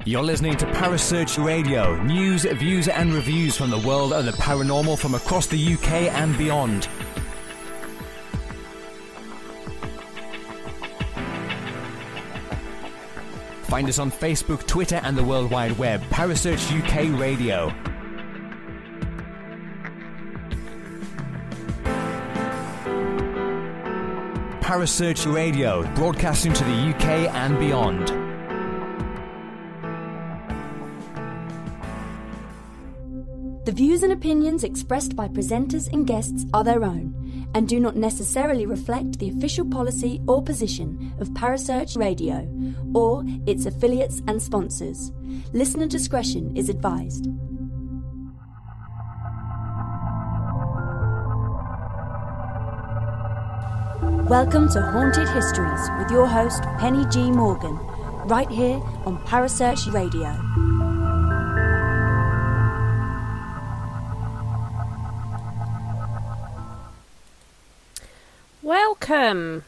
You're listening to Parasearch Radio, news, views and reviews from the world of the paranormal from across the UK and beyond. Find us on Facebook, Twitter and the World Wide Web. Parasearch UK Radio. Parasearch Radio, broadcasting to the UK and beyond. The views and opinions expressed by presenters and guests are their own and do not necessarily reflect the official policy or position of Parasearch Radio or its affiliates and sponsors. Listener discretion is advised. Welcome to Haunted Histories with your host Penny G. Morgan, right here on Parasearch Radio. Welcome,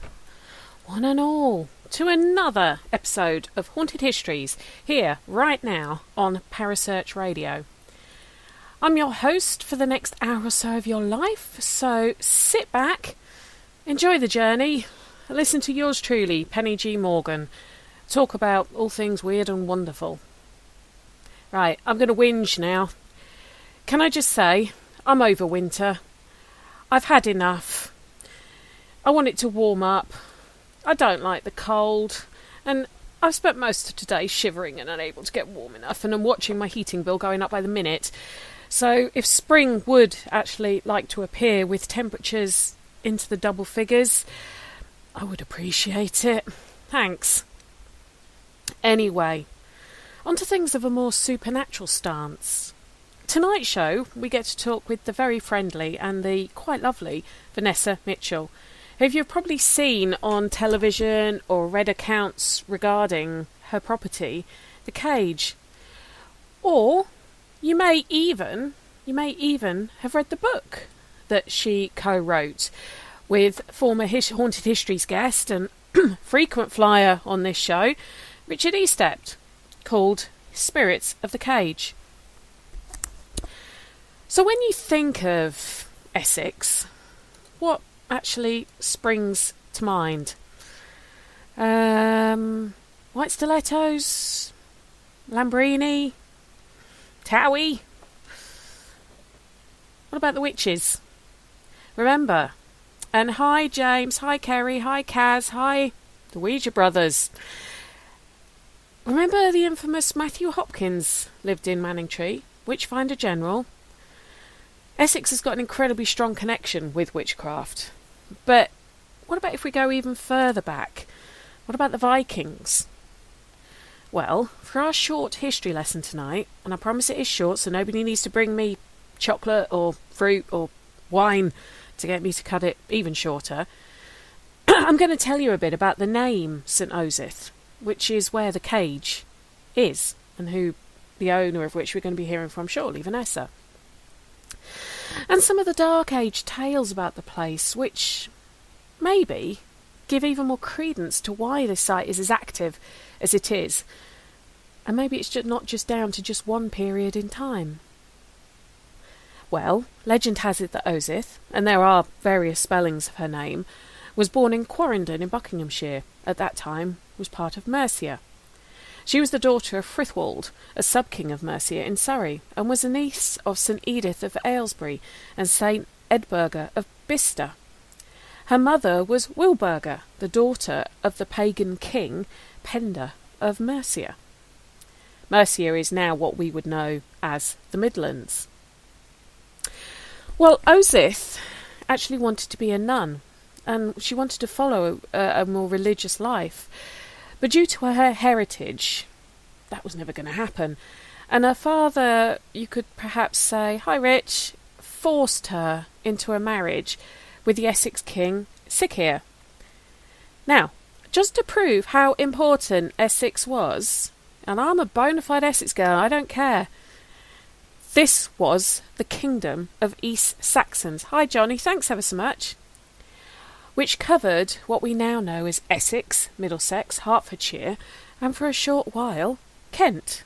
one and all, to another episode of Haunted Histories, here, right now, on Parasearch Radio. I'm your host for the next hour or so of your life, so sit back, enjoy the journey, listen to yours truly, Penny G. Morgan, talk about all things weird and wonderful. Right, I'm going to whinge now. Can I just say, I'm over winter. I've had enough. I want it to warm up. I don't like the cold. And I've spent most of today shivering and unable to get warm enough. And I'm watching my heating bill going up by the minute. So if spring would actually like to appear with temperatures into the double figures, I would appreciate it. Thanks. Anyway, on to things of a more supernatural stance. Tonight's show, we get to talk with the very friendly and the quite lovely Vanessa Mitchell, who you've probably seen on television or read accounts regarding her property, The Cage. Or you may even have read the book that she co-wrote with former Haunted Histories guest and frequent flyer on this show, Richard Eastept, called Spirits of the Cage. So when you think of Essex, what actually springs to mind? White stilettos, Lambrini, Towie. What about the witches? Remember? And hi James, hi Kerry, hi Kaz, hi the Ouija brothers. Remember the infamous Matthew Hopkins lived in Manningtree, Witchfinder General? Essex has got an incredibly strong connection with witchcraft. But what about if we go even further back? What about the Vikings? Well, for our short history lesson tonight, and I promise it is short so nobody needs to bring me chocolate or fruit or wine to get me to cut it even shorter, I'm going to tell you a bit about the name St. Osyth, which is where the cage is, and who the owner of which we're going to be hearing from shortly, Vanessa. And some of the Dark Age tales about the place, which maybe give even more credence to why this site is as active as it is. And maybe it's not just down to just one period in time. Well, legend has it that Osyth, and there are various spellings of her name, was born in Quarrendon in Buckinghamshire, at that time was part of Mercia. She was the daughter of Frithwold, a sub-king of Mercia in Surrey, and was a niece of St. Edith of Aylesbury and St. Edburga of Bicester. Her mother was Wilburga, the daughter of the pagan king Penda of Mercia. Mercia is now what we would know as the Midlands. Well, Osyth actually wanted to be a nun, and she wanted to follow a more religious life. But due to her heritage, that was never going to happen. And her father, you could perhaps say, hi Rich, forced her into a marriage with the Essex king, Siggeir. Now, just to prove how important Essex was, and I'm a bona fide Essex girl, I don't care, This was the kingdom of East Saxons. Hi Johnny, thanks ever so much. Which covered what we now know as Essex, Middlesex, Hertfordshire, and for a short while, Kent.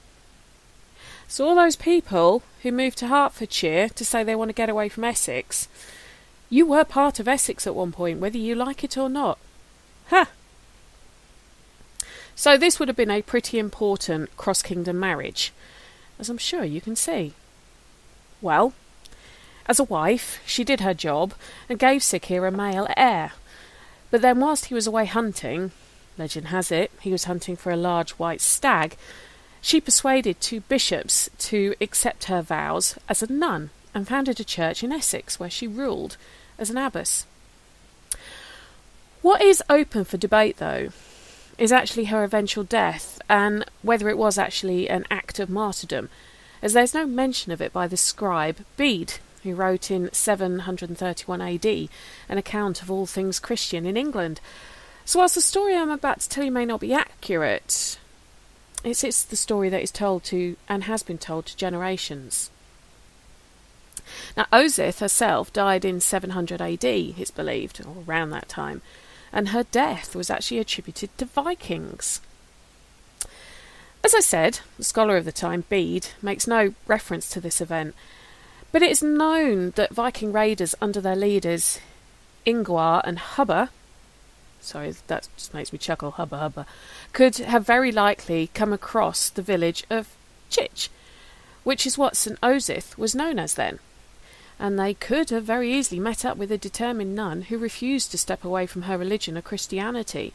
So all those people who moved to Hertfordshire to say they want to get away from Essex, you were part of Essex at one point, whether you like it or not. Ha! So this would have been a pretty important cross-kingdom marriage, as I'm sure you can see. Well, as a wife, she did her job and gave Siggeir a male heir. But then whilst he was away hunting, legend has it, he was hunting for a large white stag, she persuaded 2 bishops to accept her vows as a nun and founded a church in Essex where she ruled as an abbess. What is open for debate, though, is actually her eventual death and whether it was actually an act of martyrdom, as there's no mention of it by the scribe Bede, who wrote in 731 AD an account of all things Christian in England. So whilst the story I'm about to tell you may not be accurate, it's the story that is told to and has been told to generations. Now Osith herself died in 700 AD, it's believed, or around that time, and her death was actually attributed to Vikings. As I said, the scholar of the time, Bede, makes no reference to this event, but it is known that Viking raiders under their leaders Ingvar and Hubba, sorry, that just makes me chuckle, Hubba, could have very likely come across the village of Chich, which is what St. Osith was known as then. And they could have very easily met up with a determined nun who refused to step away from her religion of Christianity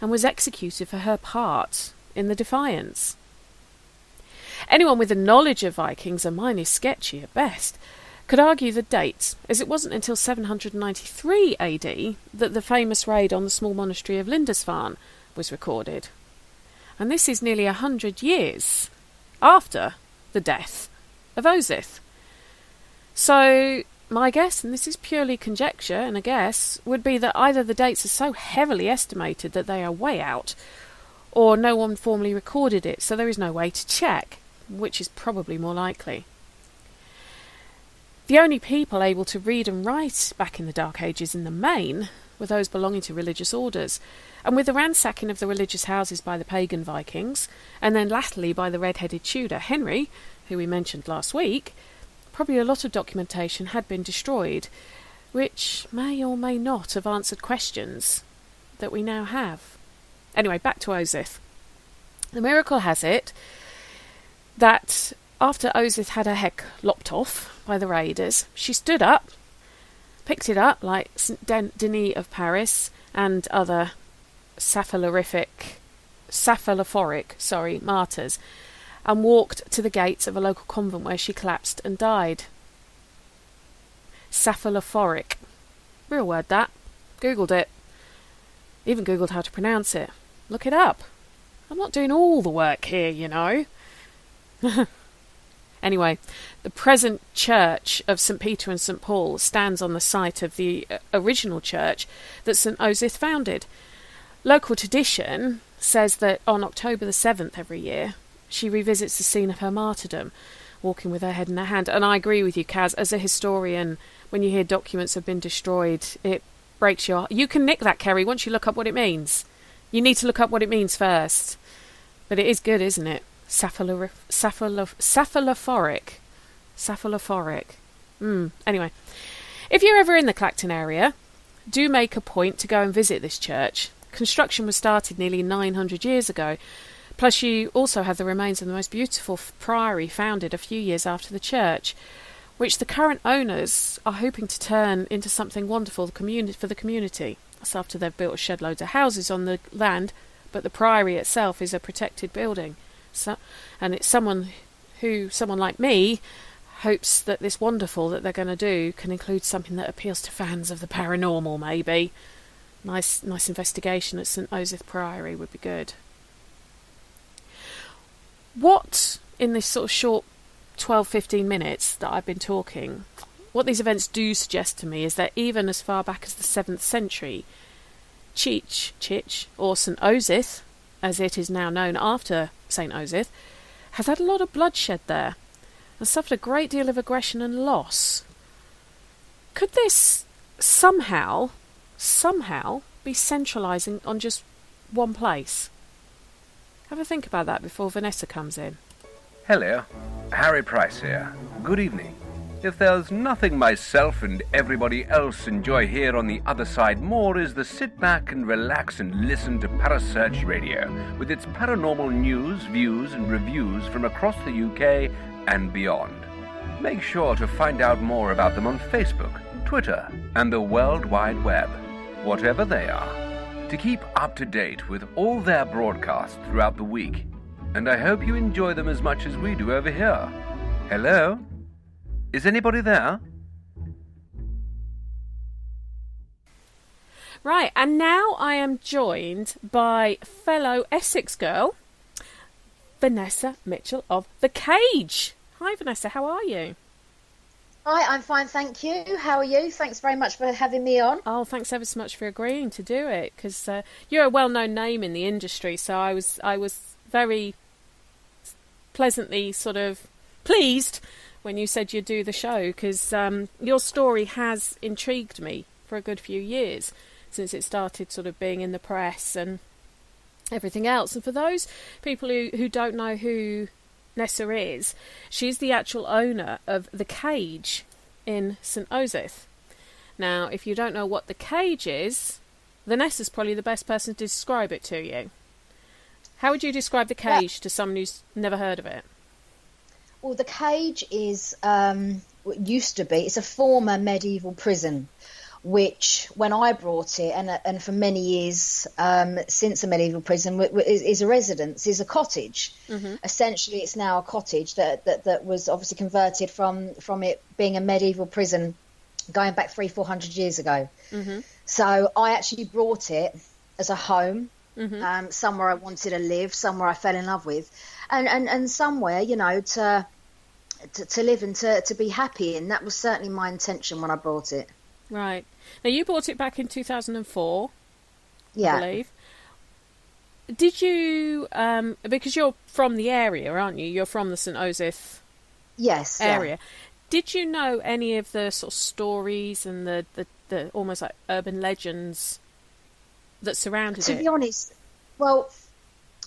and was executed for her part in the defiance. Anyone with a knowledge of Vikings, and mine is sketchy at best, could argue the dates, as it wasn't until 793 AD that the famous raid on the small monastery of Lindisfarne was recorded. And this is nearly 100 years after the death of Osith. So my guess, and this is purely conjecture and a guess, would be that either the dates are so heavily estimated that they are way out, or no one formally recorded it, so there is no way to check, which is probably more likely. The only people able to read and write back in the Dark Ages in the main were those belonging to religious orders, and with the ransacking of the religious houses by the pagan Vikings, and then latterly by the red-headed Tudor Henry, who we mentioned last week, probably a lot of documentation had been destroyed, which may or may not have answered questions that we now have. Anyway, back to Osith. The miracle has it that after Osith had her head lopped off by the raiders, she stood up, picked it up like St. Denis of Paris and other cephalophoric martyrs, and walked to the gates of a local convent where she collapsed and died. Cephalophoric. Real word that. Googled it. Even Googled how to pronounce it. Look it up. I'm not doing all the work here, you know. Anyway, the present church of St. Peter and St. Paul stands on the site of the original church that St. Osith founded. Local tradition says that on October the 7th every year, she revisits the scene of her martyrdom, walking with her head in her hand. And I agree with you, Kaz, as a historian, when you hear documents have been destroyed, it breaks your heart. You can nick that, Kerry, once you look up what it means. You need to look up what it means first. But it is good, isn't it? Cephalophoric. Anyway, if you're ever in the Clacton area, do make a point to go and visit this church. Construction was started nearly 900 years ago. Plus you also have the remains of the most beautiful priory founded a few years after the church, which the current owners are hoping to turn into something wonderful for the community. That's after they've built a shed loads of houses on the land, but the priory itself is a protected building. And it's someone like me hopes that this wonderful that they're going to do can include something that appeals to fans of the paranormal, maybe. Nice investigation at St. Osith Priory would be good. What, in this sort of short 12-15 minutes that I've been talking, what these events do suggest to me is that even as far back as the 7th century, Chich, or St. Osith, as it is now known after St. Osith, has had a lot of bloodshed there. and suffered a great deal of aggression and loss. Could this somehow be centralising on just one place? Have a think about that before Vanessa comes in. Hello, Harry Price here. Good evening. If there's nothing myself and everybody else enjoy here on the other side more is the sit back and relax and listen to Parasearch Radio with its paranormal news, views and reviews from across the UK and beyond. Make sure to find out more about them on Facebook, Twitter and the World Wide Web, whatever they are, to keep up to date with all their broadcasts throughout the week. And I hope you enjoy them as much as we do over here. Hello? Is anybody there? Right, and now I am joined by fellow Essex girl, Vanessa Mitchell of The Cage. Hi Vanessa, how are you? Hi, I'm fine, thank you. How are you? Thanks very much for having me on. Oh, thanks ever so much for agreeing to do it, because you're a well-known name in the industry, so I was very pleasantly sort of pleased when you said you'd do the show, because your story has intrigued me for a good few years since it started sort of being in the press and everything else. And for those people who don't know who Nessa is, she's the actual owner of The Cage in St Osyth. Now, if you don't know what The Cage is, Vanessa's probably the best person to describe it to you. How would you describe The Cage to someone who's never heard of it? Well, The Cage is what used to be. It's a former medieval prison, which, when I brought it, and for many years since a medieval prison, is a residence, is a cottage. Mm-hmm. Essentially, it's now a cottage that was obviously converted from it being a medieval prison going back 300-400 years ago. Mm-hmm. So I actually brought it as a home, mm-hmm. Somewhere I wanted to live, somewhere I fell in love with, and somewhere, you know, to live and to be happy. And that was certainly my intention when I bought it. Right. Now, you bought it back in 2004, yeah. I believe. Did you, because you're from the area, aren't you? You're from the St Osyth area. Yeah. Did you know any of the sort of stories and the almost like urban legends that surrounded it? To be honest, well,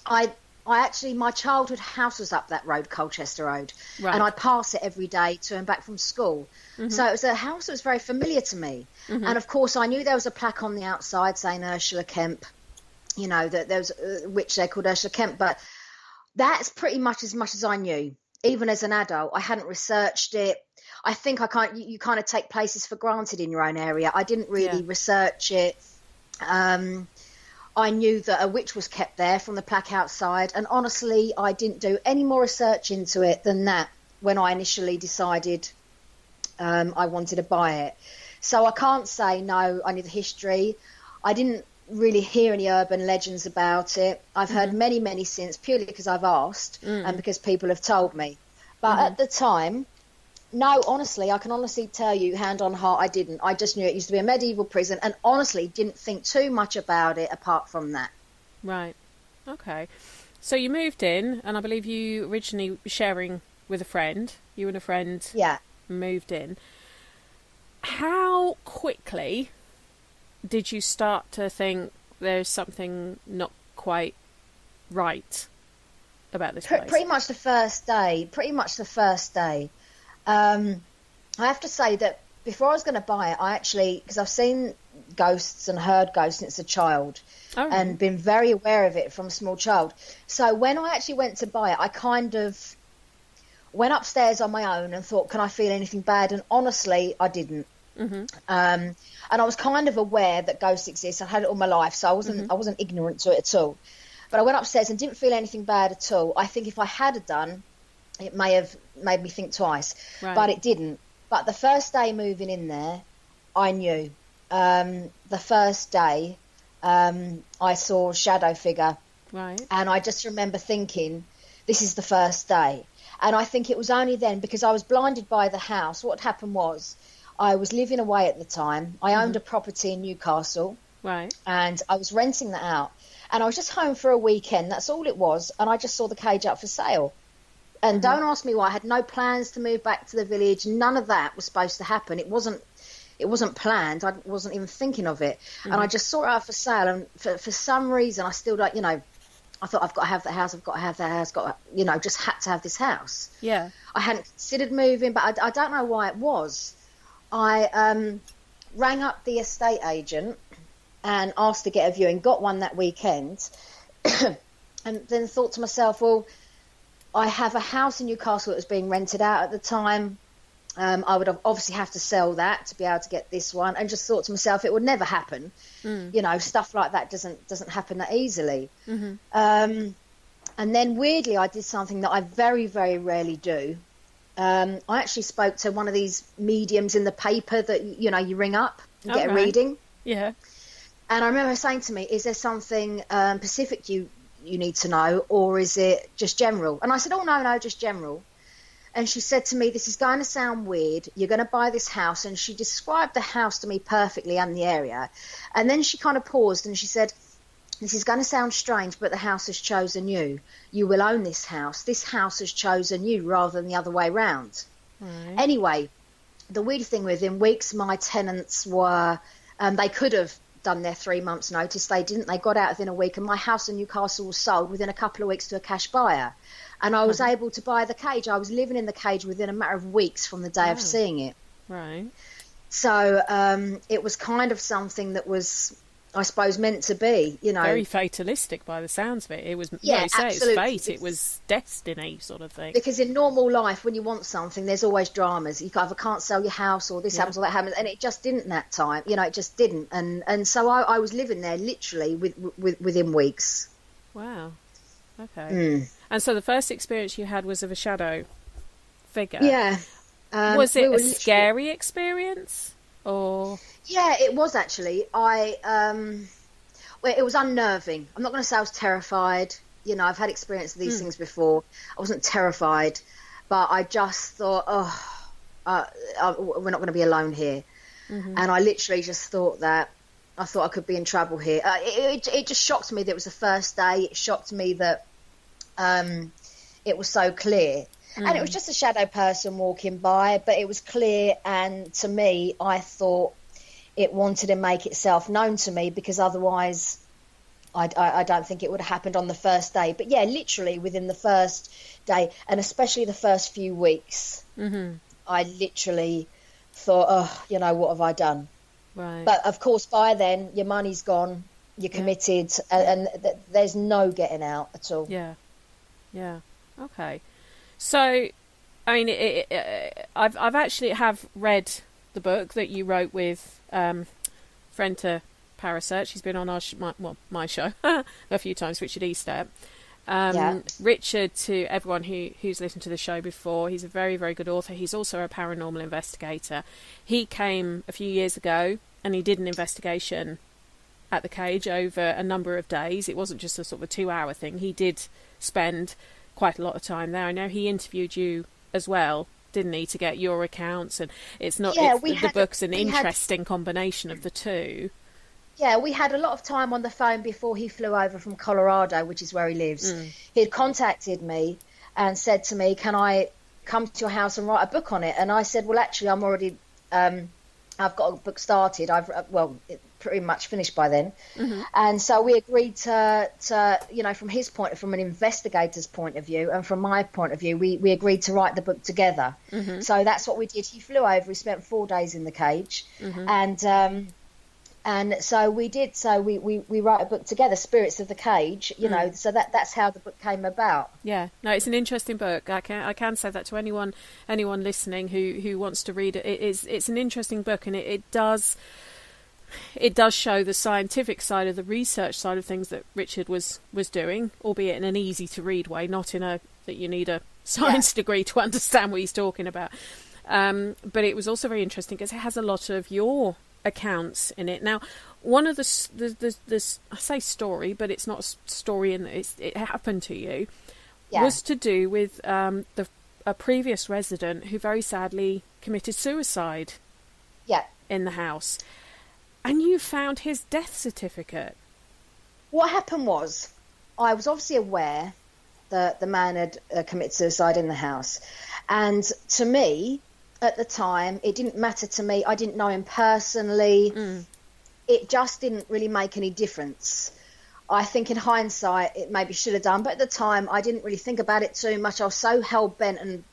I actually, my childhood house was up that road, Colchester Road, right. And I pass it every day to and back from school. Mm-hmm. So it was a house that was very familiar to me. Mm-hmm. And of course, I knew there was a plaque on the outside saying Ursula Kemp, you know, that there was a witch there called Ursula Kemp. But that's pretty much as I knew. Even as an adult, I hadn't researched it. I think you kind of take places for granted in your own area. I didn't really research it. I knew that a witch was kept there from the plaque outside, and honestly, I didn't do any more research into it than that when I initially decided I wanted to buy it. So I can't say, no, I knew the history. I didn't really hear any urban legends about it. I've heard many, many since, purely because I've asked and because people have told me. But at the time, no, honestly, I can honestly tell you, hand on heart, I didn't. I just knew it used to be a medieval prison and honestly didn't think too much about it apart from that. Right. Okay. So you moved in, and I believe you originally were sharing with a friend. You and a friend moved in. How quickly did you start to think there's something not quite right about this place? Pretty much the first day. I have to say that before I was going to buy it, because I've seen ghosts and heard ghosts since a child and been very aware of it from a small child. So when I actually went to buy it, I kind of went upstairs on my own and thought, can I feel anything bad? And honestly, I didn't. Mm-hmm. And I was kind of aware that ghosts exist. I've had it all my life, so I wasn't ignorant to it at all. But I went upstairs and didn't feel anything bad at all. I think if I had done, it may have made me think twice, but it didn't. But the first day moving in there, I knew. The first day, I saw a shadow figure. Right. And I just remember thinking, this is the first day. And I think it was only then, because I was blinded by the house. What happened was, I was living away at the time. I owned a property in Newcastle. Right. And I was renting that out. And I was just home for a weekend. That's all it was. And I just saw the cage up for sale. And don't ask me why. I had no plans to move back to the village. None of that was supposed to happen. It wasn't planned. I wasn't even thinking of it. And I just saw it out for sale. And for some reason, I still don't, I thought, I've got to have that house. I've got to have that house. Just had to have this house. Yeah. I hadn't considered moving, but I don't know why it was. I rang up the estate agent and asked to get a viewing. Got one that weekend. And then thought to myself, well, I have a house in Newcastle that was being rented out at the time. I would obviously have to sell that to be able to get this one, and just thought to myself, it would never happen. Stuff like that doesn't happen that easily. And then weirdly, I did something that I very, very rarely do. I actually spoke to one of these mediums in the paper that you ring up and get a reading. Yeah. And I remember her saying to me, "Is there something specific you need to know, or is it just general?" And I said, "Oh no, just general." And she said to me, "This is going to sound weird. You're going to buy this house." And she described the house to me perfectly and the area. And then she kind of paused and she said, "This is going to sound strange, but the house has chosen you. You will own this house. This house has chosen you rather than the other way round." Right. Anyway, the weird thing within weeks, my tenants were, they could have done their 3 months notice. They didn't. They got out within a week, and my house in Newcastle was sold within a couple of weeks to a cash buyer. And I was able to buy the cage. I was living in the cage within a matter of weeks from the day of seeing it. Right. So it was kind of something that was, I suppose, meant to be, Very fatalistic by the sounds of it. It was, yeah, it was fate. It It's, was destiny sort of thing. Because in normal life, when you want something, there's always dramas. You either can't sell your house, or this happens or that happens. And it just didn't that time. It just didn't. And so I was living there literally within weeks. Wow. Okay. And so the first experience you had was of a shadow figure. Yeah. Was it a scary experience, or? Yeah, it was actually. It was unnerving. I'm not going to say I was terrified. I've had experience of these things before. I wasn't terrified, but I just thought, we're not going to be alone here. And I literally just thought that. I thought I could be in trouble here. It just shocked me that it was the first day. It shocked me that it was so clear. And it was just a shadow person walking by, but it was clear, and to me, I thought it wanted to make itself known to me, because otherwise I don't think it would have happened on the first day. But yeah, literally within the first day, and especially the first few weeks, I literally thought, what have I done? Right. But of course, by then, your money's gone, you're committed, and there's no getting out at all. Yeah. Yeah. Okay. So, I mean, I've actually have read the book that you wrote with friend to Parasearch. He's been on my show a few times, Richard Eastep. Richard, to everyone who's listened to the show before, he's a very, very good author. He's also a paranormal investigator. He came a few years ago and he did an investigation at the cage over a number of days. It wasn't just a sort of a 2-hour thing. He did spend quite a lot of time there. I know he interviewed you as well, didn't he, to get your accounts, and it's not the book's an interesting combination of the two. Yeah, we had a lot of time on the phone before he flew over from Colorado, which is where he lives. He had contacted me and said to me, "Can I come to your house and write a book on it?" And I said, "Well, actually, I'm already I've got a book started. It pretty much finished by then." And so we agreed to from an investigator's point of view, and from my point of view, we agreed to write the book together. So that's what we did. He flew over. We spent 4 days in the cage, and so we did. So we write a book together, Spirits of the Cage. So that's how the book came about. Yeah, no, it's an interesting book. I can say that to anyone listening who wants to read it. It's an interesting book, and it does show the scientific side of the research side of things that Richard was doing, albeit in an easy to read way, not in a that you need a science degree to understand what he's talking about. But it was also very interesting because it has a lot of your accounts in it. Now, one of the I say story, but it's not a story in that it happened to you, was to do with a previous resident who very sadly committed suicide in the house. And you found his death certificate. What happened was, I was obviously aware the man had committed suicide in the house. And to me, at the time, it didn't matter to me. I didn't know him personally. It just didn't really make any difference. I think in hindsight, it maybe should have done. But at the time, I didn't really think about it too much. I was so hell-bent and,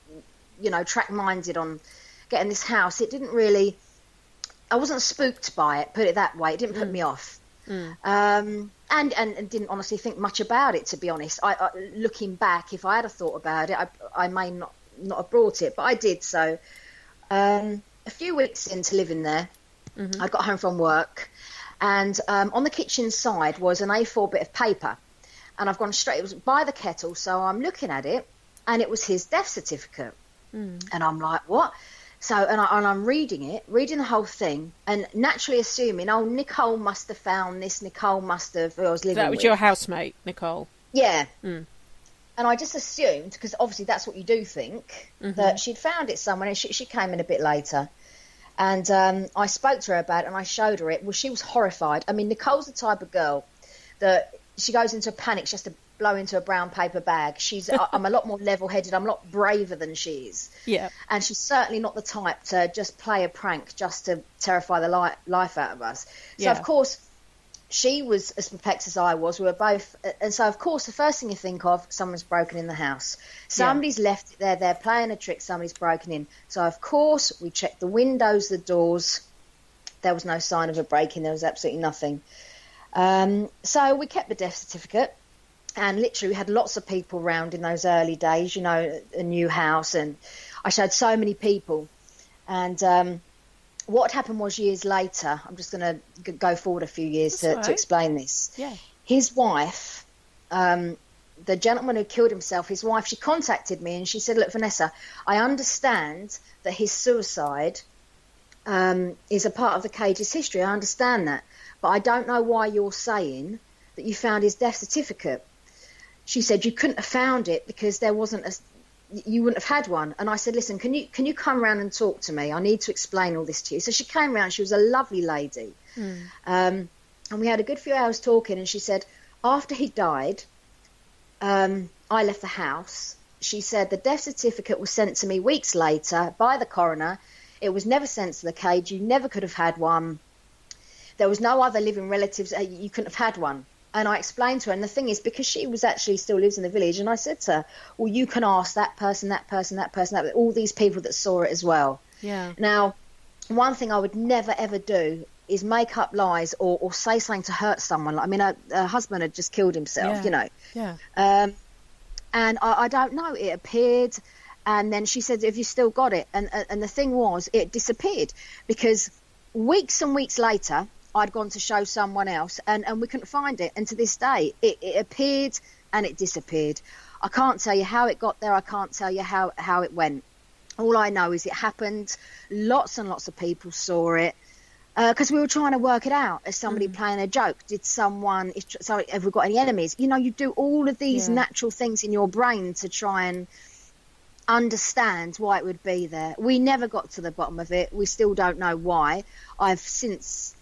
track-minded on getting this house. It didn't really... I wasn't spooked by it, put it that way. It didn't put me off. And didn't honestly think much about it, to be honest. I looking back, if I had a thought about it, I may not have brought it, but I did. So a few weeks into living there, I got home from work, and on the kitchen side was an A4 bit of paper, and I've gone straight, it was by the kettle, so I'm looking at it, and it was his death certificate. And I'm like, what? So, and I'm reading the whole thing, and naturally assuming, Nicole must have found this, Nicole must have, who I was living with. That was your housemate, Nicole? Yeah. And I just assumed, because obviously that's what you do think, that she'd found it somewhere, and she came in a bit later. And I spoke to her about it, and I showed her it. Well, she was horrified. I mean, Nicole's the type of girl that she goes into a panic just to blow into a brown paper bag. I'm a lot more level-headed. I'm a lot braver than she is. Yeah. And she's certainly not the type to just play a prank just to terrify the life out of us. So, of course, she was as perplexed as I was. We were both. And so, of course, the first thing you think of, someone's broken in the house. Somebody's left it there. They're playing a trick. Somebody's broken in. So, of course, we checked the windows, the doors. There was no sign of a break-in. There was absolutely nothing. So we kept the death certificate. And literally we had lots of people round in those early days, a new house. And I showed so many people. And what happened was years later, I'm just going to go forward a few years to explain this. Yeah. His wife, the gentleman who killed himself, his wife, she contacted me and she said, look, Vanessa, I understand that his suicide is a part of the cage's history. I understand that. But I don't know why you're saying that you found his death certificate. She said you couldn't have found it because there wasn't you wouldn't have had one. And I said, listen, can you come round and talk to me? I need to explain all this to you. So she came round. She was a lovely lady. And we had a good few hours talking. And she said, after he died, I left the house. She said the death certificate was sent to me weeks later by the coroner. It was never sent to the cage. You never could have had one. There was no other living relatives. You couldn't have had one. And I explained to her, and the thing is, because she was actually still lives in the village, and I said to her, well, you can ask that person, all these people that saw it as well. Yeah. Now, one thing I would never, ever do is make up lies or say something to hurt someone. I mean, her husband had just killed himself, Yeah. And I don't know. It appeared, and then she said, have you still got it? And the thing was, it disappeared because weeks and weeks later, I'd gone to show someone else and we couldn't find it. And to this day, it appeared and it disappeared. I can't tell you how it got there. I can't tell you how it went. All I know is it happened. Lots and lots of people saw it because we were trying to work it out as somebody playing a joke. Have we got any enemies? You do all of these natural things in your brain to try and understand why it would be there. We never got to the bottom of it. We still don't know why. Since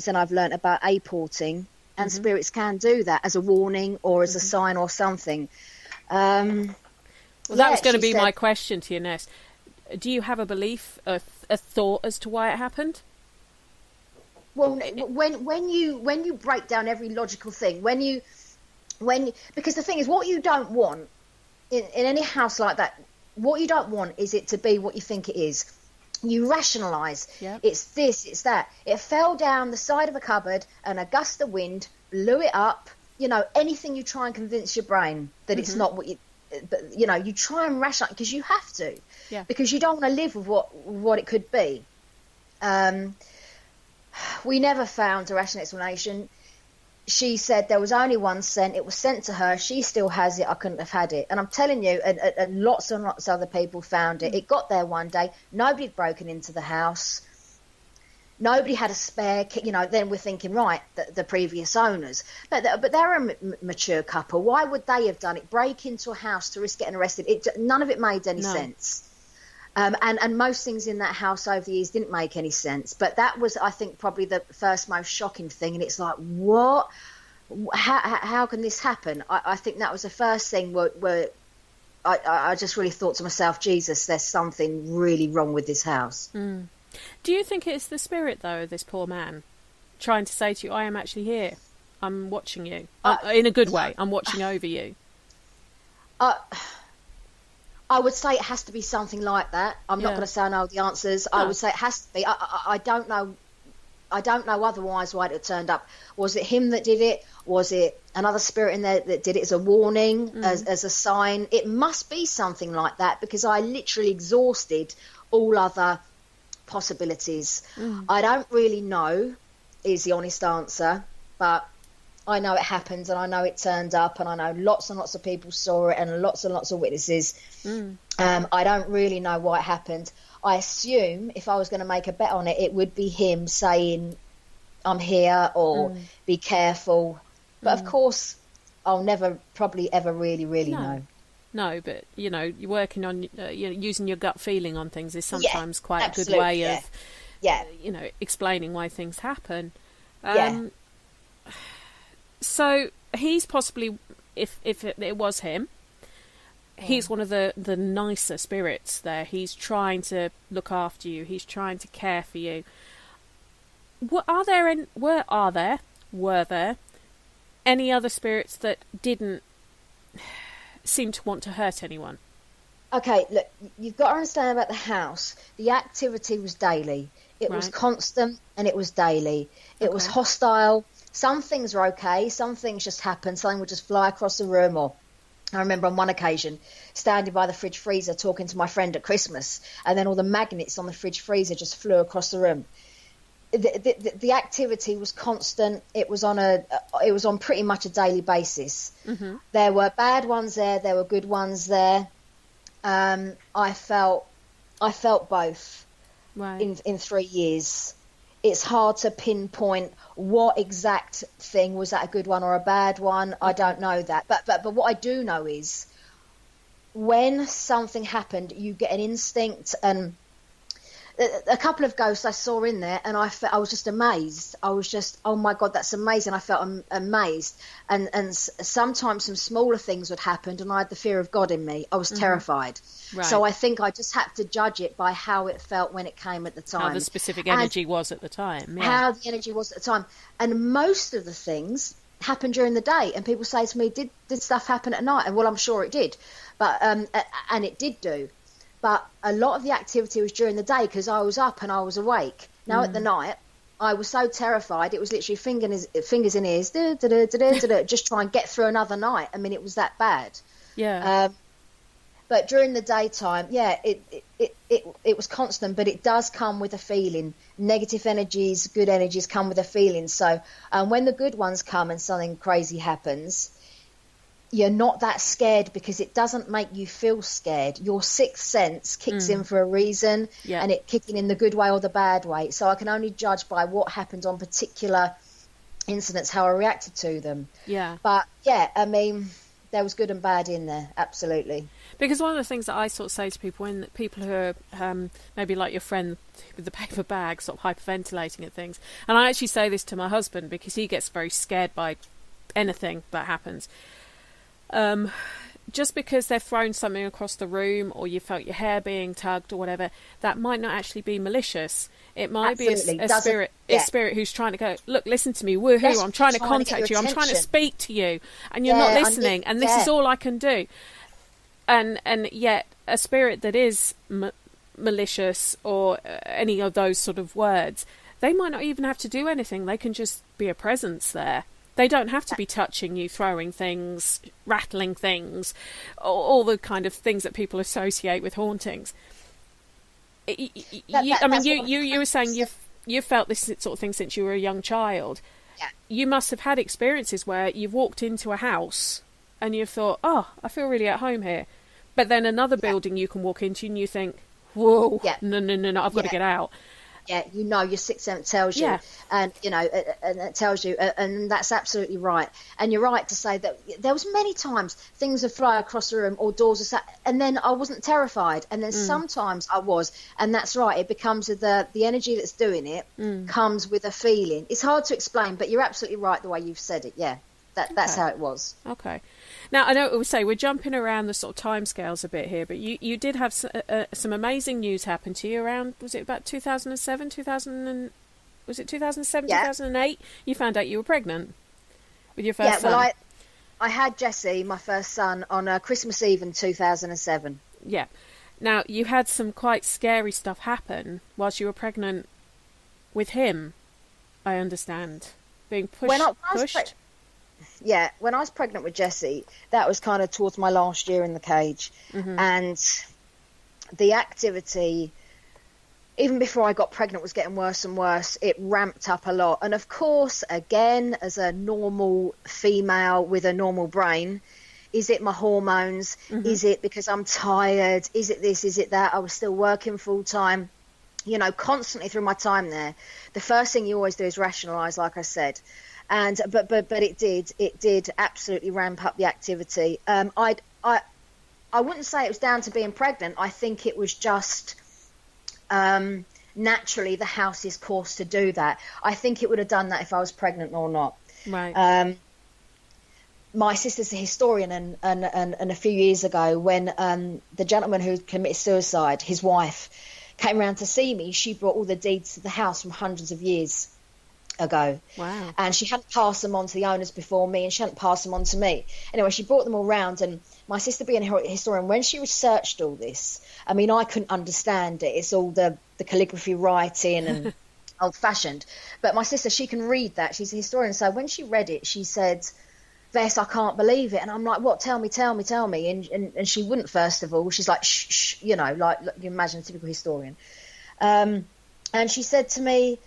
then I've learnt about apporting, and spirits can do that as a warning or as a sign or something. Well, that was going to be my question to you, Ness. Do you have a belief, a thought as to why it happened? Well, when you break down every logical thing, because the thing is, what you don't want in any house like that, what you don't want is it to be what you think it is. You rationalise. Yep. It's this, it's that. It fell down the side of a cupboard and a gust of wind blew it up. Anything you try and convince your brain that it's not what you... But, you try and rationalise because you have to. Yeah. Because you don't want to live with what it could be. We never found a rational explanation. She said there was only one sent. It was sent to her. She still has it. I couldn't have had it. And I'm telling you, and lots and lots of other people found it. It got there one day. Nobody had broken into the house. Nobody had a spare key. Then we're thinking, right, the previous owners. But they're a mature couple. Why would they have done it? Break into a house to risk getting arrested. None of it made any sense. And most things in that house over the years didn't make any sense. But that was, I think, probably the first most shocking thing. And it's like, what? how can this happen? I think that was the first thing where I just really thought to myself, Jesus, there's something really wrong with this house. Do you think it's the spirit, though, of this poor man trying to say to you, I am actually here, I'm watching you, in a good way, I'm watching over you? I would say it has to be something like that. I'm not going to say I know the answers. No. I would say it has to be. I don't know. I don't know otherwise why it turned up. Was it him that did it? Was it another spirit in there that did it as a warning, as a sign? It must be something like that, because I literally exhausted all other possibilities. I don't really know is the honest answer, but I know it happened, and I know it turned up, and I know lots and lots of people saw it, and lots of witnesses. I don't really know why it happened. I assume if I was going to make a bet on it, it would be him saying, I'm here, or be careful. But of course, I'll never probably ever really know. No, but, you know, you're working on, using your gut feeling on things is sometimes quite a good way of, you know, explaining why things happen. So he's possibly, if it was him, he's one of the nicer spirits there. He's trying to look after you. He's trying to care for you. Were there any other spirits that didn't seem to want to hurt anyone? Okay, look, you've got to understand about the house. The activity was daily. It was constant, and it was daily. It was hostile. Some things are okay. Some things just happen. Something would just fly across the room. Or I remember on one occasion standing by the fridge freezer talking to my friend at Christmas, and then all the magnets on the fridge freezer just flew across the room. The activity was constant. It was on pretty much a daily basis. There were bad ones there. There were good ones there. I felt both in 3 years. It's hard to pinpoint what exact thing, was that a good one or a bad one. I don't know that. But what I do know is when something happened, you get an instinct. And a couple of ghosts I saw in there, and I was just amazed. I was just, oh my God, that's amazing. I felt amazed. And sometimes some smaller things would happen, and I had the fear of God in me. I was terrified. So I think I just had to judge it by how it felt when it came at the time. How the specific energy was at the time. Yeah. How the energy was at the time. And most of the things happened during the day. And people say to me, did stuff happen at night? And well, I'm sure it did. But and it did do. But a lot of the activity was during the day because I was up and I was awake. Now at the night, I was so terrified. It was literally fingers in ears, just try and get through another night. I mean, it was that bad. Yeah. But during the daytime, it was constant, but it does come with a feeling. Negative energies, good energies come with a feeling. So when the good ones come and something crazy happens, you're not that scared because it doesn't make you feel scared. Your sixth sense kicks in for a reason, and it kicking in the good way or the bad way. So I can only judge by what happened on particular incidents, how I reacted to them. Yeah. But yeah, I mean, there was good and bad in there, absolutely. Because one of the things that I sort of say to people, when people who are maybe like your friend with the paper bag, sort of hyperventilating at things, and I actually say this to my husband because he gets very scared by anything that happens. Just because they've thrown something across the room, or you felt your hair being tugged or whatever, that might not actually be malicious. It might be a spirit who's trying to go, look, listen to me, woohoo, I'm trying to contact you, I'm trying to speak to you, and you're not listening, and this is all I can do. And yet a spirit that is malicious, or any of those sort of words, they might not even have to do anything. They can just be a presence there. They don't have to be touching you, throwing things, rattling things, all the kind of things that people associate with hauntings. You were saying you've felt this sort of thing since you were a young child. Yeah. You must have had experiences where you've walked into a house and you've thought, oh, I feel really at home here. But then another building you can walk into and you think, whoa, no, I've got to get out. Yeah, you know, your sixth sense tells you, and you know, and it tells you, and that's absolutely right. And you're right to say that there was many times things would fly across the room or doors would sat, and then I wasn't terrified, and then sometimes I was, and that's right. It becomes the energy that's doing it comes with a feeling. It's hard to explain, but you're absolutely right the way you've said it. Yeah. That's how it was. Okay. Now, I know we say we're jumping around the sort of timescales a bit here, but you did have some amazing news happen to you around, was it about 2007, 2008? You found out you were pregnant with your first son. Well, I had Jesse, my first son, on Christmas Eve in 2007. Yeah. Now, you had some quite scary stuff happen whilst you were pregnant with him, I understand. Being pushed. When I was pregnant with Jesse, that was kind of towards my last year in the cage. Mm-hmm. And the activity, even before I got pregnant, was getting worse and worse. It ramped up a lot. And of course, again, as a normal female with a normal brain, is it my hormones? Mm-hmm. Is it because I'm tired? Is it this? Is it that? I was still working full time. You know, constantly through my time there. The first thing you always do is rationalise, like I said. And but it did absolutely ramp up the activity. I wouldn't say it was down to being pregnant. I think it was just naturally the house's course to do that. I think it would have done that if I was pregnant or not. Right. My sister's a historian, and a few years ago, when the gentleman who committed suicide, his wife, came round to see me, she brought all the deeds to the house from hundreds of years ago. Wow. And she hadn't passed them on to the owners before me, and she hadn't passed them on to me. Anyway, she brought them all round, and my sister, being a historian, when she researched all this, I mean, I couldn't understand it. It's all the calligraphy writing and old-fashioned. But my sister, she can read that. She's a historian. So when she read it, she said, Vess, I can't believe it. And I'm like, what? Tell me. And she wouldn't, first of all. She's like, shh, you know, like you imagine a typical historian. And she said to me,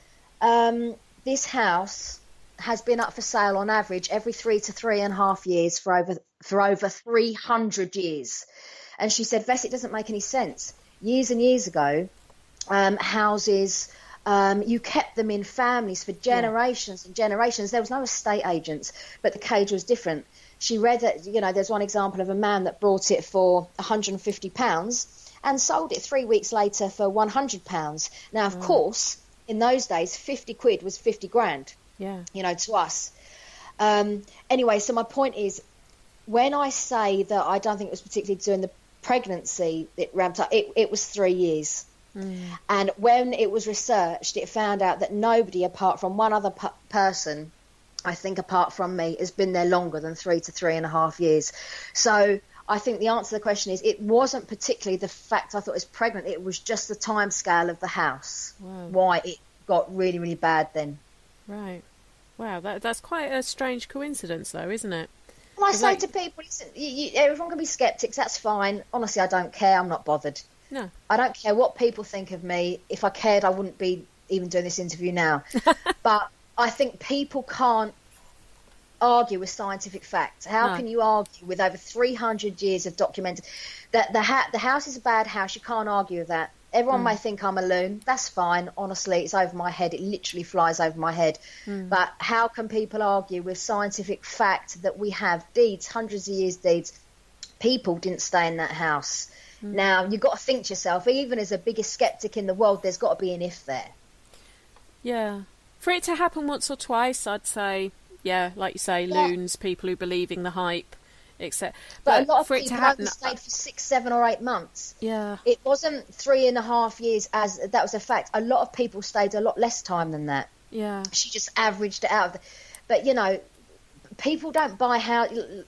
this house has been up for sale on average every 3 to 3.5 years for over 300 years. And she said, Vess, it doesn't make any sense. Years and years ago, houses, you kept them in families for generations and generations. There was no estate agents, but the cage was different. She read that, you know, there's one example of a man that bought it for £150 and sold it 3 weeks later for £100. Now, of course, in those days, 50 quid was 50 grand, you know, to us. Anyway, so my point is, when I say that I don't think it was particularly during the pregnancy it ramped up, it was 3 years. And when it was researched, it found out that nobody apart from one other person, I think apart from me, has been there longer than 3 to 3.5 years. So I think the answer to the question is, it wasn't particularly the fact I thought I was pregnant, it was just the time scale of the house. Wow. Why it got really, really bad then. Right. Wow, that's quite a strange coincidence though, isn't it? Well, I say to people, listen, everyone can be sceptics, that's fine. Honestly, I don't care, I'm not bothered. No. I don't care what people think of me. If I cared, I wouldn't be even doing this interview now. But I think people can't argue with scientific facts. How can you argue with over 300 years of documented that the house is a bad house? You can't argue with that. Everyone may think I'm a loon. That's fine. Honestly, it's over my head. It literally flies over my head. But how can people argue with scientific fact that we have deeds, hundreds of years deeds? People didn't stay in that house. Now, you've got to think to yourself, even as the biggest sceptic in the world, there's got to be an if there. Yeah. For it to happen once or twice, I'd say, yeah, like you say, loons, people who believe in the hype, etc. But a lot of people only stayed for 6, 7 or 8 months. Yeah. It wasn't 3.5 years, as that was a fact. A lot of people stayed a lot less time than that. Yeah. She just averaged it out. But, you know, people don't buy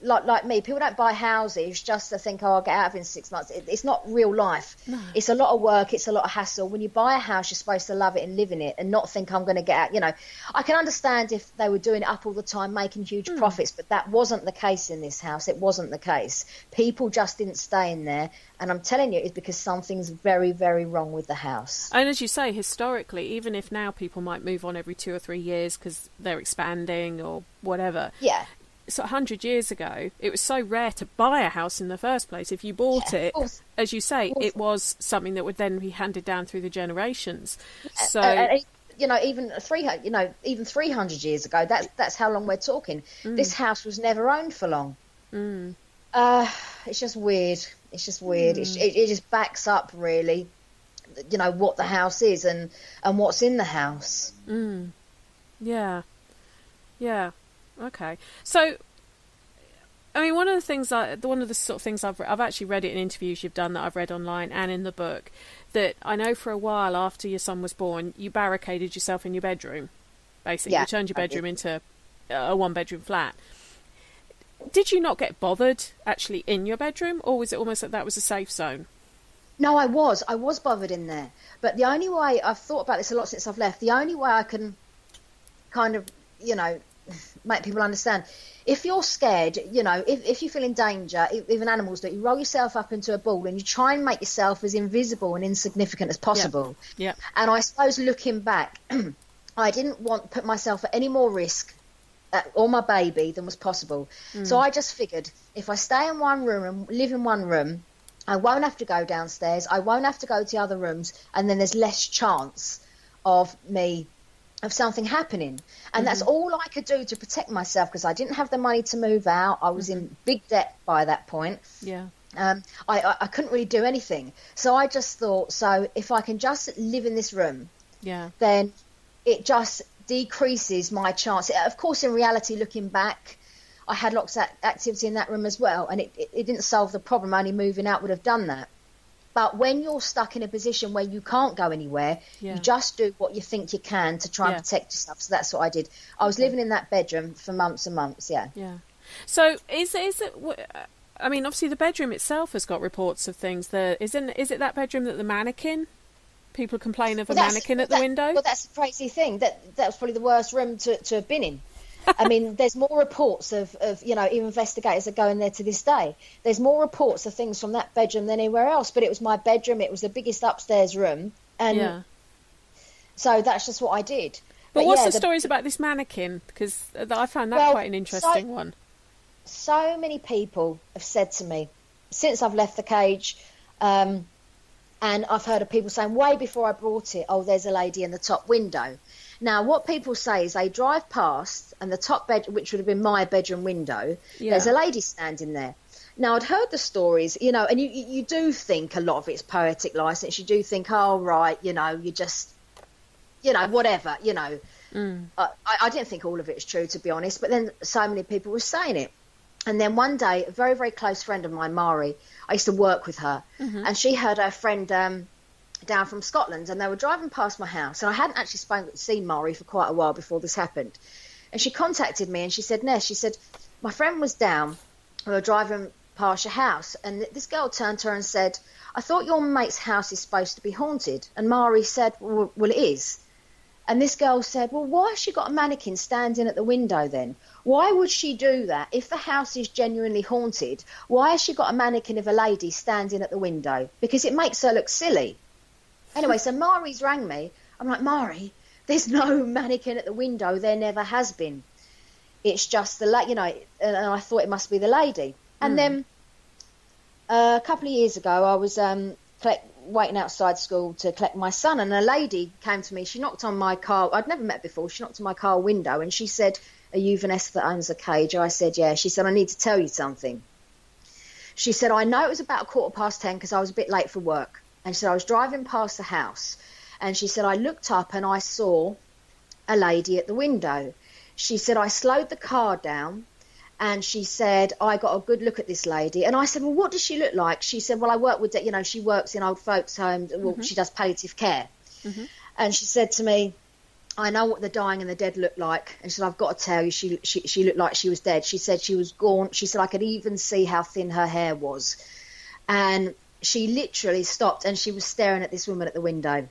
like me. People don't buy houses just to think, I'll get out of it in 6 months. It's not real life. No. It's a lot of work. It's a lot of hassle. When you buy a house, you're supposed to love it and live in it, and not think I'm going to get out. You know, I can understand if they were doing it up all the time, making huge profits, but that wasn't the case in this house. It wasn't the case. People just didn't stay in there, and I'm telling you, it's because something's very, very wrong with the house. And as you say, historically, even if now people might move on every 2 or 3 years because they're expanding or whatever. Yeah. So 100 years ago, it was so rare to buy a house in the first place. If you bought it, as you say, it was something that would then be handed down through the generations. So, you know, even 300 years ago, that's how long we're talking. This house was never owned for long. It's just weird. It's just weird. It just backs up, really, you know, what the house is and what's in the house. Yeah. Okay. So I mean, one of the sort of things I've actually read it in interviews you've done that I've read online and in the book, that I know for a while after your son was born, you barricaded yourself in your bedroom. Basically, you turned your bedroom into a one-bedroom flat. Did you not get bothered actually in your bedroom, or was it almost like that was a safe zone? No, I was bothered in there. But the only way, I've thought about this a lot since I've left, the only way I can kind of, make people understand, if you're scared, if you feel in danger, even animals do, you roll yourself up into a ball and you try and make yourself as invisible and insignificant as possible. Yeah. And I suppose looking back, I didn't want to put myself at any more risk or my baby than was possible. So I just figured, if I stay in one room and live in one room, I won't have to go downstairs, I won't have to go to other rooms, and then there's less chance of something happening. And that's all I could do to protect myself, because I didn't have the money to move out. I was in big debt by that point. Yeah. I couldn't really do anything. So I just thought, so if I can just live in this room, then it just decreases my chance. Of course, in reality, looking back, I had lots of activity in that room as well, and it didn't solve the problem. Only moving out would have done that. But when you're stuck in a position where you can't go anywhere, you just do what you think you can to try and protect yourself. So that's what I did. I was living in that bedroom for months and months, Yeah. So is it... I mean, obviously the bedroom itself has got reports of things. Is it that bedroom that the mannequin... People complain of a mannequin at the window? Well, that's the crazy thing. That was probably the worst room to have been in. I mean, there's more reports of even investigators are going there to this day. There's more reports of things from that bedroom than anywhere else. But it was my bedroom. It was the biggest upstairs room. And so that's just what I did. But what's the stories about this mannequin? Because I found that quite an interesting one. So many people have said to me, since I've left the cage... and I've heard of people saying, way before I brought it, oh, there's a lady in the top window. Now, what people say is they drive past, and the top bed, which would have been my bedroom window, there's a lady standing there. Now, I'd heard the stories, and you do think a lot of it's poetic license. You do think, oh, right, you just, whatever, I didn't think all of it was true, to be honest, but then so many people were saying it. And then one day, a very, very close friend of mine, Mari, I used to work with her, and she heard her friend down from Scotland, and they were driving past my house, and I hadn't actually seen Mari for quite a while before this happened. And she contacted me, and she said, Ness, she said, my friend was down, we were driving past your house, and this girl turned to her and said, I thought your mate's house is supposed to be haunted. And Mari said, well, it is. And this girl said, well, why has she got a mannequin standing at the window then? Why would she do that? If the house is genuinely haunted, why has she got a mannequin of a lady standing at the window? Because it makes her look silly. Anyway, so Mari's rang me. I'm like, Mari, there's no mannequin at the window. There never has been. It's just and I thought it must be the lady. And then a couple of years ago, I was waiting outside school to collect my son, and a lady came to me. She knocked on my car. I'd never met before. She knocked on my car window, and she said, are you Vanessa that owns a cage? I said, yeah. She said, I need to tell you something. She said, I know it was about 10:15 because I was a bit late for work. And she said, I was driving past the house, and she said, I looked up and I saw a lady at the window. She said, I slowed the car down, and she said, I got a good look at this lady. And I said, well, what does she look like? She said, well, I work with, she works in old folks' homes. Well, she does palliative care. And she said to me, I know what the dying and the dead look like. And she said, I've got to tell you, she looked like she was dead. She said she was gaunt. She said, I could even see how thin her hair was. And she literally stopped, and she was staring at this woman at the window.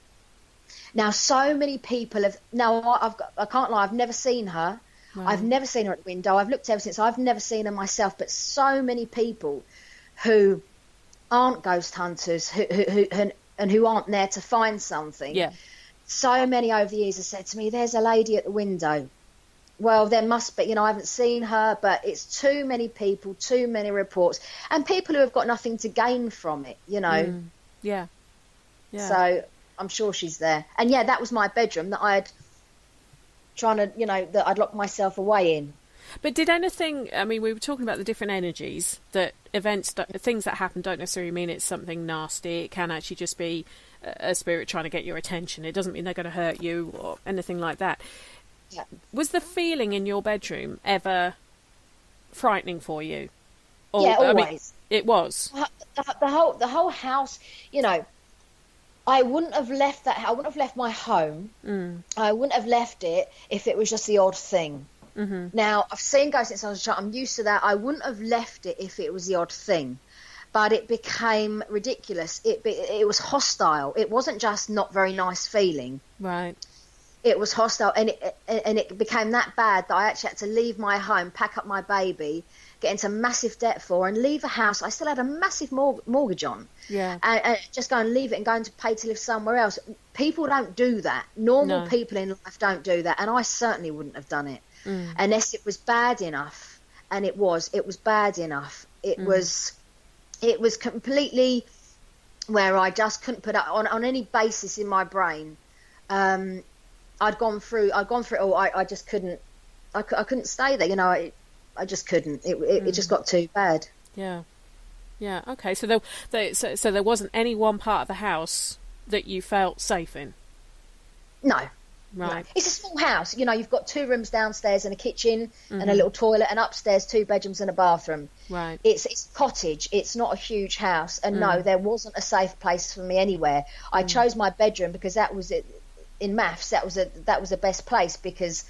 Now, so many people have... Now, I can't lie, I've never seen her. Wow. I've never seen her at the window. I've looked ever since. I've never seen her myself. But so many people who aren't ghost hunters who aren't there to find something. Yeah. So many over the years have said to me, there's a lady at the window. Well, there must be. I haven't seen her, but it's too many people, too many reports. And people who have got nothing to gain from it, Yeah. So I'm sure she's there. And, yeah, that was my bedroom that I'd that I'd locked myself away in. But did anything, I mean, we were talking about the different energies, that things that happen don't necessarily mean it's something nasty. It can actually just be a spirit trying to get your attention. It doesn't mean they're going to hurt you or anything like that. Yeah. Was the feeling in your bedroom ever frightening for you? Or, yeah, always. I mean, it was. The whole house, you know, I wouldn't have left that. I wouldn't have left my home. I wouldn't have left it if it was just the odd thing. Mm-hmm. Now, I've seen ghosts since I was a child. I'm used to that. I wouldn't have left it if it was the odd thing. But it became ridiculous. It was hostile. It wasn't just not very nice feeling. Right. It was hostile, and it became that bad that I actually had to leave my home, pack up my baby, get into massive debt for, and leave a house I still had a massive mortgage on. Yeah. And just go and leave it and go to pay to live somewhere else. People don't do that. Normal people in life don't do that, and I certainly wouldn't have done it unless it was bad enough. And it was bad enough. It was completely where I just couldn't put up on any basis in my brain. I'd gone through it all. I just couldn't. I couldn't stay there. You know, I just couldn't. It just got too bad. Yeah. Yeah. Okay. So there wasn't any one part of the house that you felt safe in. No. Right. No. It's a small house. You know, you've got 2 rooms downstairs and a kitchen and a little toilet, and upstairs 2 bedrooms and a bathroom. Right. It's a cottage. It's not a huge house. And no, there wasn't a safe place for me anywhere. I chose my bedroom because that was it. In maths, that was the best place because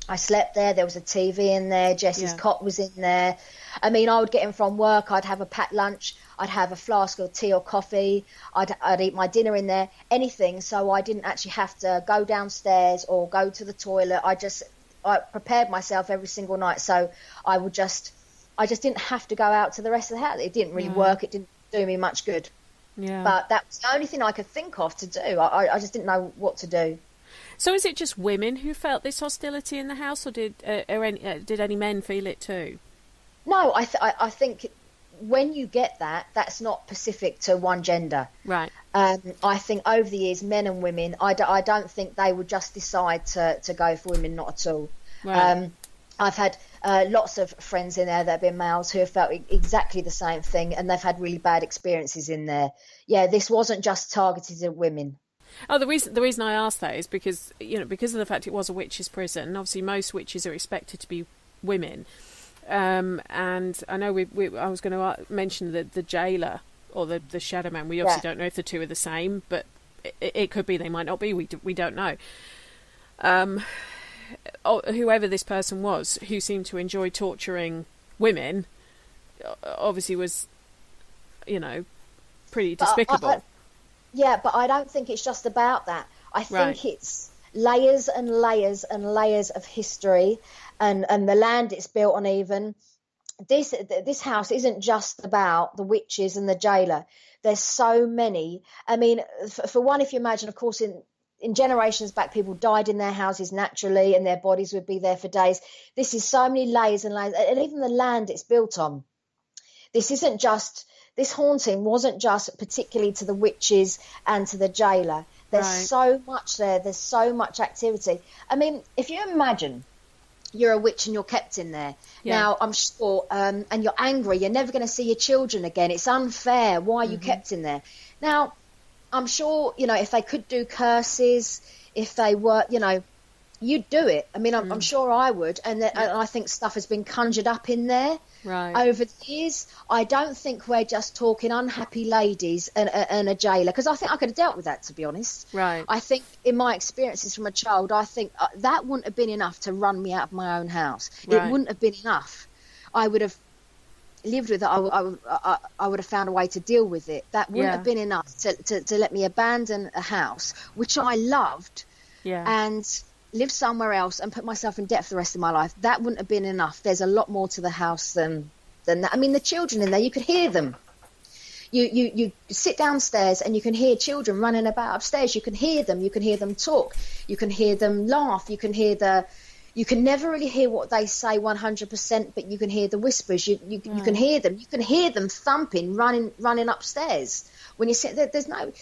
I slept there. There was a TV in there. Jessie's cot was in there. I mean, I would get in from work. I'd have a packed lunch. I'd have a flask of tea or coffee. I'd eat my dinner in there. Anything, so I didn't actually have to go downstairs or go to the toilet. I prepared myself every single night, so I just didn't have to go out to the rest of the house. It didn't really work. It didn't do me much good. Yeah. But that was the only thing I could think of to do. I just didn't know what to do. So is it just women who felt this hostility in the house, or did any men feel it too? No, I think when you get that, that's not specific to one gender. Right. I think over the years, men and women, I don't think they would just decide to go for women, not at all. Right. I've had lots of friends in there that have been males who have felt exactly the same thing, and they've had really bad experiences in there. Yeah, this wasn't just targeted at women. Oh, the reason I asked that is because of the fact it was a witches' prison. Obviously, most witches are expected to be women, and I know I was going to mention the jailer or the shadow man. We obviously don't know if the two are the same, but it could be. They might not be. We don't know. Whoever this person was who seemed to enjoy torturing women obviously was, pretty despicable. But I don't think it's just about that. I think it's layers and layers and layers of history and the land it's built on even. This house isn't just about the witches and the jailer. There's so many. I mean, for one, if you imagine, of course, in generations back, people died in their houses naturally and their bodies would be there for days. This is so many layers and layers, and even the land it's built on. This haunting wasn't just particularly to the witches and to the jailer. There's so much there. There's so much activity. I mean, if you imagine you're a witch and you're kept in there. Yeah. Now, I'm sure, and you're angry. You're never going to see your children again. It's unfair. Why are you kept in there? Now, I'm sure, if they could do curses, if they were, you'd do it. I mean, I'm sure I would. And I think stuff has been conjured up in there over the years. I don't think we're just talking unhappy ladies and a jailer, because I think I could have dealt with that, to be honest. Right. I think in my experiences from a child, I think that wouldn't have been enough to run me out of my own house. Right. It wouldn't have been enough. I would have lived with it. I would have found a way to deal with it. That wouldn't have been enough to let me abandon a house, which I loved, and live somewhere else and put myself in debt for the rest of my life. That wouldn't have been enough. There's a lot more to the house than that. I mean, the children in there, you could hear them. You sit downstairs and you can hear children running about upstairs. You can hear them. You can hear them talk. You can hear them laugh. You can never really hear what they say 100%, but you can hear the whispers. You can hear them. You can hear them thumping, running upstairs. When you sit there, there's no,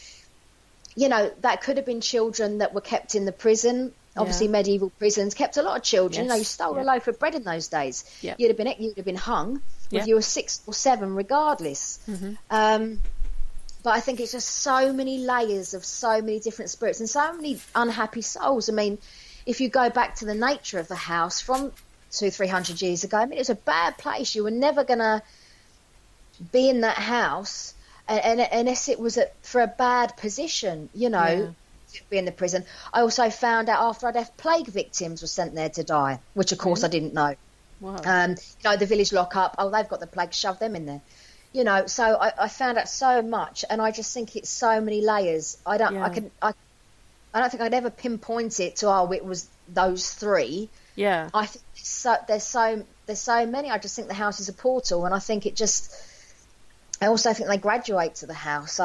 that could have been children that were kept in the prison. Obviously, medieval prisons kept a lot of children. Yes. You stole a loaf of bread in those days. Yep. You'd have been hung if you were 6 or 7, regardless. Mm-hmm. But I think it's just so many layers of so many different spirits and so many unhappy souls. I mean, if you go back to the nature of the house from 200-300 years ago, I mean, it was a bad place. You were never going to be in that house, and unless it was for a bad position, to be in the prison. I also found out after I left, plague victims were sent there to die, which of course I didn't know. Wow. The village lockup, they've got the plague, shove them in there. So I found out so much, and I just think it's so many layers. I don't think I'd ever pinpoint it to it was those three. Yeah. I think there's so many. I just think the house is a portal, and I think I also think they graduate to the house.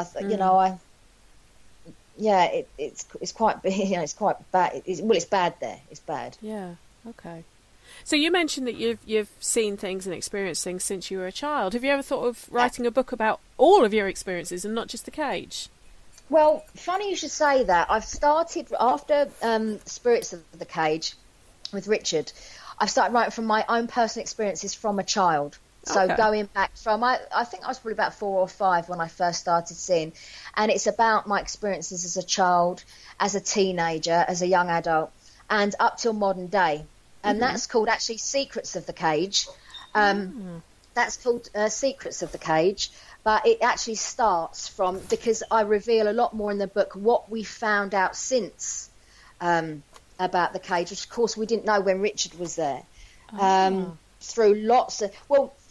It's quite it's quite bad. It's bad there. It's bad. Yeah. Okay. So you mentioned that you've seen things and experienced things since you were a child. Have you ever thought of writing a book about all of your experiences and not just the cage? Well, funny you should say that. I've started after Spirits of the Cage with Richard. I've started writing from my own personal experiences from a child. So going back from, I think I was probably about 4 or 5 when I first started seeing. And it's about my experiences as a child, as a teenager, as a young adult, and up till modern day. And that's called actually Secrets of the Cage. That's called Secrets of the Cage. But it actually starts from, because I reveal a lot more in the book what we found out since about the cage, which of course we didn't know when Richard was there. Through lots of,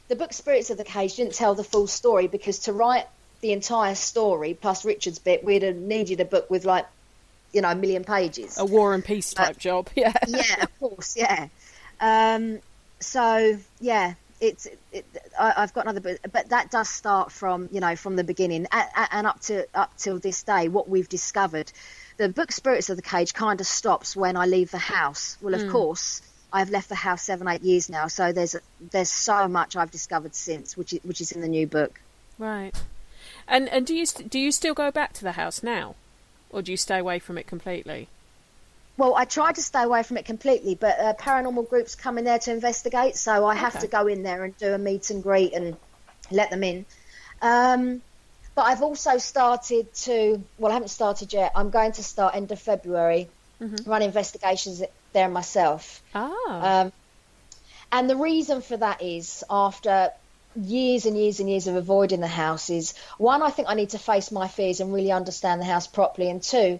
the book Spirits of the Cage didn't tell the full story, because to write the entire story plus Richard's bit, we'd have needed a book with a million pages. A War and Peace type job, yeah. Yeah, of course, yeah. I've got another book, but that does start from from the beginning and up till this day. What we've discovered, the book Spirits of the Cage kind of stops when I leave the house. Well, of course, I've left the house 7-8 years now, so there's so much I've discovered since, which is in the new book. Right. And do you still go back to the house now, or do you stay away from it completely? Well, I try to stay away from it completely, but paranormal groups come in there to investigate, so I have to go in there and do a meet and greet and let them in. But I've also started to, I haven't started yet. I'm going to start end of February, run investigations there myself. And the reason for that is, after years and years and years of avoiding the house, is, one, I think I need to face my fears and really understand the house properly, and two,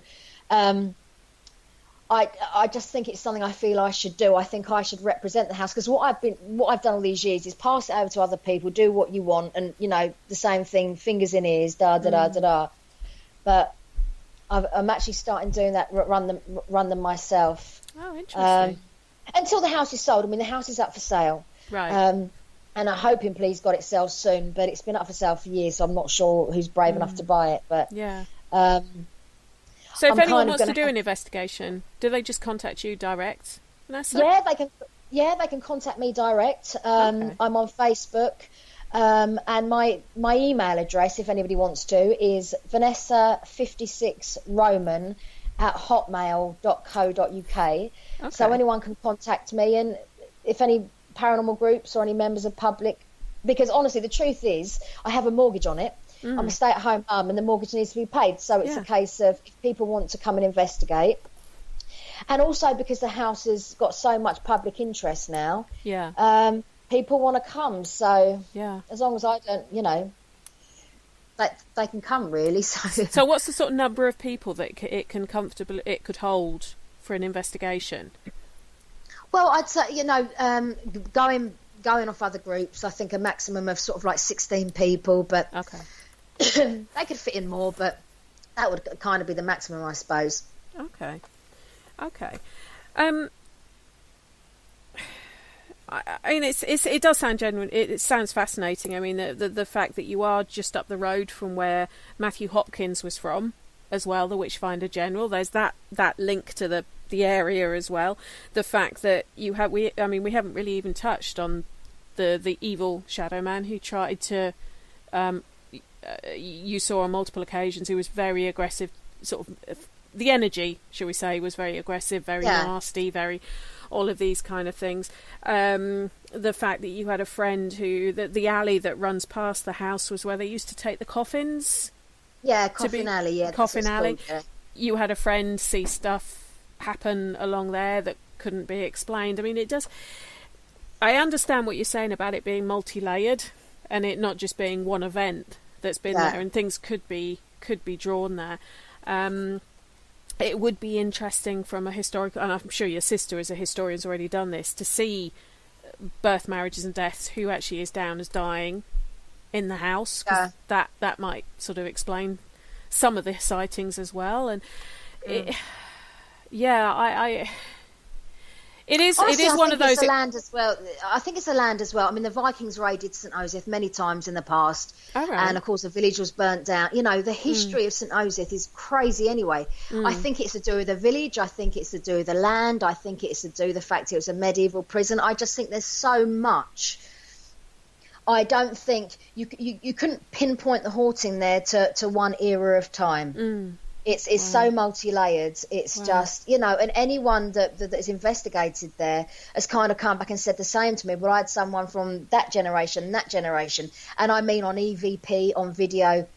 I just think it's something I feel I should do. I think I should represent the house, because what I've done all these years is pass it over to other people, do what you want, and the same thing, fingers in ears, da da da da da. But I'm actually starting doing that, run them myself. Oh, interesting. Until the house is sold. I mean, the house is up for sale, right? And I'm hoping, please God, it sells soon. But it's been up for sale for years, so I'm not sure who's brave enough to buy it. But yeah. So if anyone wants to do an investigation, do they just contact you direct, Vanessa? Yeah, they can contact me direct. I'm on Facebook, and my email address, if anybody wants to, is vanessa56roman@hotmail.co.uk. So anyone can contact me, and if any paranormal groups or any members of public, because honestly, the truth is, I have a mortgage on it. I'm a stay-at-home mum, and the mortgage needs to be paid. So it's a case of, if people want to come and investigate, and also because the house has got so much public interest now, people want to come. So as long as I don't, they can come, really. So what's the sort of number of people that it could hold for an investigation? Well, I'd say, going off other groups, I think a maximum of sort of like 16 people, but they could fit in more, but that would kind of be the maximum, I suppose. Okay. I mean, it does sound genuine. It sounds fascinating. I mean, the fact that you are just up the road from where Matthew Hopkins was from, as well, the Witchfinder General. There's that link to the area as well. The fact that we haven't really even touched on the evil Shadow Man who tried to. You saw on multiple occasions, who was very aggressive, sort of, the energy, shall we say, was very aggressive, very nasty, very, all of these kind of things. The fact that you had a friend who, the alley that runs past the house was where they used to take the coffins. Yeah, Coffin Alley, yeah. Coffin Alley. Called, yeah. You had a friend see stuff happen along there that couldn't be explained. I mean, it does... I understand what you're saying about it being multi-layered, and it not just being one event that's been there, and things could be drawn there. It would be interesting from a historical, and I'm sure your sister as a historian has already done this, to see birth, marriages and deaths, who actually is down as dying in the house, because that might sort of explain some of the sightings as well. And it is one of those. It's a land as well. I think it's a land as well. I mean, the Vikings raided St. Osyth many times in the past, and of course the village was burnt down. You know, the history of St. Osyth is crazy anyway. I think it's to do with the village. I think it's to do with the land. I think it's to do with the fact it was a medieval prison. I just think there's so much. I don't think you couldn't pinpoint the haunting there to one era of time. It's so multi-layered. It's just, you know, and anyone that is investigated there has kind of come back and said the same to me. Well, I had someone from that generation, and I mean on EVP, on video,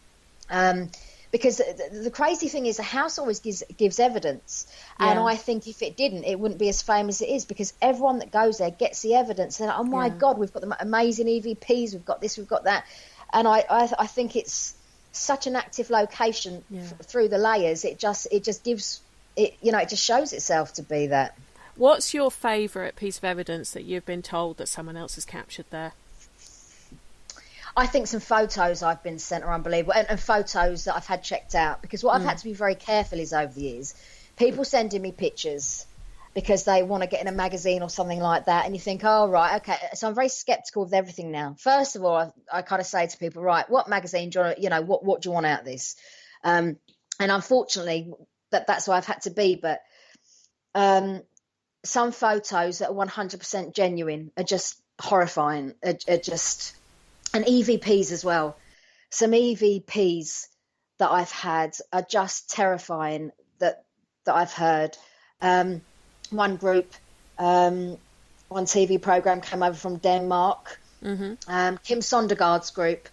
because the crazy thing is the house always gives evidence, and I think if it didn't, it wouldn't be as famous as it is, because everyone that goes there gets the evidence. They're like, oh my God, we've got the amazing EVPs, we've got this, we've got that, and I think it's such an active location through the layers. It just gives it, you know, it just shows itself to be that. What's your favourite piece of evidence that you've been told that someone else has captured there? I think some photos I've been sent are unbelievable, and photos that I've had checked out, because what I've had to be very careful is over the years, people sending me pictures because they want to get in a magazine or something like that, and you think, oh, right, okay. So I'm very sceptical of everything now. First of all, I kind of say to people, right, what magazine do you want to, you know, what do you want out of this? And unfortunately, that's why I've had to be. But some photos that are 100% genuine are just horrifying, are just, and EVPs as well. Some EVPs that I've had are just terrifying that I've heard. One group, one TV program came over from Denmark. Kim Sondergaard's group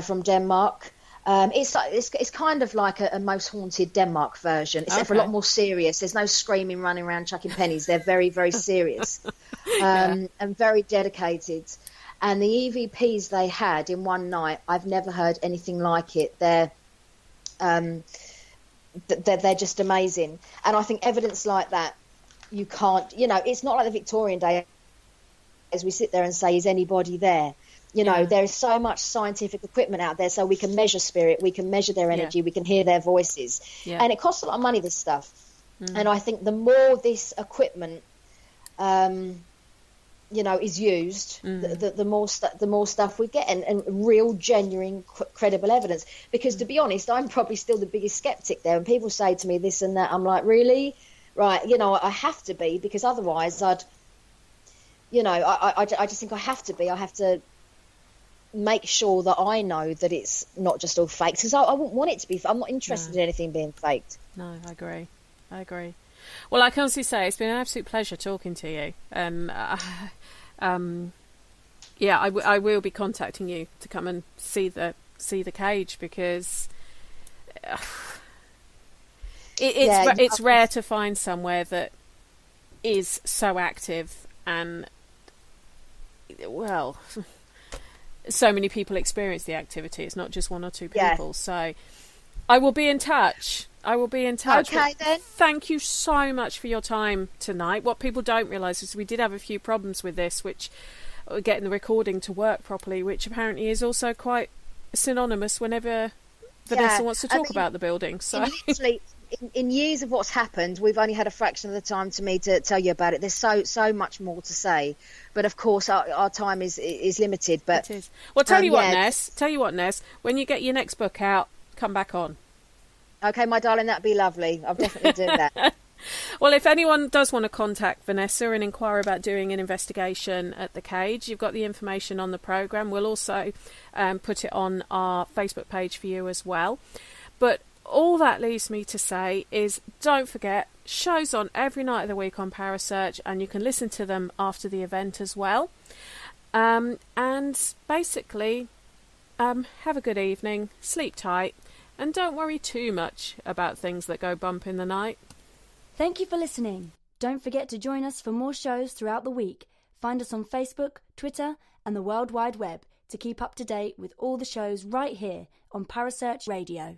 from Denmark. It's kind of like a Most Haunted Denmark version, except for a lot more serious. There's no screaming, running around, chucking pennies. They're very, very serious and very dedicated. And the EVPs they had in one night, I've never heard anything like it. They're just amazing. And I think evidence like that, you can't, you know, it's not like the Victorian day as we sit there and say, is anybody there? You know, there is so much scientific equipment out there, so we can measure spirit, we can measure their energy, we can hear their voices. And it costs a lot of money, this stuff. And I think the more this equipment, you know, is used, the more stuff we get, and real, genuine, credible evidence. Because to be honest, I'm probably still the biggest skeptic there. When people say to me this and that, I'm like, really? Right, you know, I have to be, because otherwise I'd, you know, I just think I have to be. I have to make sure that I know that it's not just all fake, because I wouldn't want it to be. I'm not interested in anything being faked. No, I agree. Well, I can honestly say it's been an absolute pleasure talking to you. I will be contacting you to come and see the cage, because it's rare to find somewhere that is so active, and well, so many people experience the activity. It's not just one or two people. So I will be in touch. Okay, then. Thank you so much for your time tonight. What people don't realise is we did have a few problems with this, which getting the recording to work properly, which apparently is also quite synonymous whenever Vanessa wants to talk about the building. So literally, in years of what's happened, we've only had a fraction of the time to me to tell you about it. There's so much more to say, but of course our time is limited. But it is. Well, tell you what, Ness. When you get your next book out, come back on. Okay, my darling, that'd be lovely. I'll definitely do that. Well, if anyone does want to contact Vanessa and inquire about doing an investigation at the cage, you've got the information on the programme. We'll also put it on our Facebook page for you as well. But all that leaves me to say is, don't forget, shows on every night of the week on Parasearch, and you can listen to them after the event as well. And basically, have a good evening, sleep tight, and don't worry too much about things that go bump in the night. Thank you for listening. Don't forget to join us for more shows throughout the week. Find us on Facebook, Twitter, and the World Wide Web. to keep up to date with all the shows right here on Parasearch Radio.